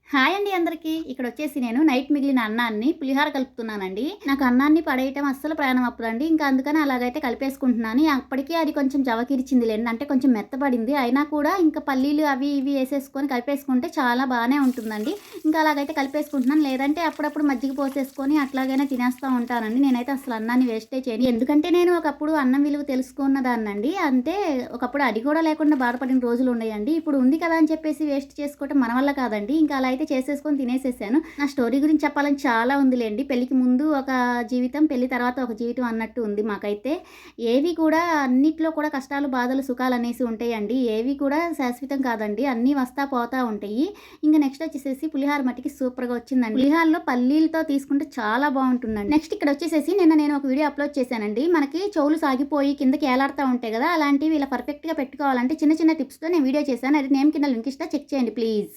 Hi అండి అందరికీ. ఇక్కడొచ్చేసి నేను నైట్ మిగిలిన అన్నాన్ని పులిహోర కలుపుతున్నానండి. నాకు అన్నాన్ని పడేయటం అస్సలు ప్రాణం అప్పుడండి. ఇంకా అందుకని అలాగైతే కలిపేసుకుంటున్నాను. అప్పటికే అది కొంచెం జవకిరిచిందిలేండి. అంటే కొంచెం మెత్తబడింది. అయినా కూడా ఇంకా పల్లీలు అవి ఇవి ఏసేసుకొని కలిపేసుకుంటే చాలా బానే ఉంటుందండి. ఇంకా అలాగైతే కలిపేసుకుంటున్నాను. లేదంటే అప్పుడప్పుడు మజ్జిగ పోసేసుకొని అట్లాగైనా తినేస్తా ఉంటానండి. నేనైతే అసలు అన్నాన్ని వేస్టే చేయను. ఎందుకంటే నేను ఒకప్పుడు అన్నం విలువ తెలుసుకున్న దాన్నండి. అంటే ఒకప్పుడు అది కూడా లేకుండా బాధపడిన రోజులున్నాయండి. ఇప్పుడు ఉంది కదా అని చెప్పేసి వేస్ట్ చేసుకోవటం మన వల్ల కాదండి. ఇంకా అలా అయితే చేసేసుకొని తినేసేసాను. నా స్టోరీ గురించి చెప్పాలని చాలా ఉందిలేండి. పెళ్ళికి ముందు ఒక జీవితం, పెళ్లి తర్వాత ఒక జీవితం అన్నట్టు ఉంది మాకైతే. ఏవి కూడా అన్నిట్లో కూడా కష్టాలు, బాధలు, సుఖాలనేసి ఉంటాయండి. ఏవి కూడా శాశ్వతం కాదండి. అన్నీ వస్తా పోతా ఉంటాయి. ఇంక నెక్స్ట్ వచ్చేసేసి పులిహోర మట్టికి సూపర్‌గా వచ్చిందండి. పులిహోరలో పల్లీలతో తీసుకుంటే చాలా బావుంటుందండి. నెక్స్ట్ ఇక్కడ వచ్చేసేసి నిన్న నేను ఒక వీడియో అప్‌లోడ్ చేశానండి. మనకి చెవులు సాగిపోయి కిందకి ఏలాడుతా ఉంటాయి కదా! అలాంటివి ఇలా పర్ఫెక్ట్‌గా పెట్టుకోవాలంటే చిన్న చిన్న టిప్స్‌తో నేను వీడియో చేశాను. అది నేమ్ కింద లింక్ ఇస్తా చెక్ చేయండి ప్లీజ్.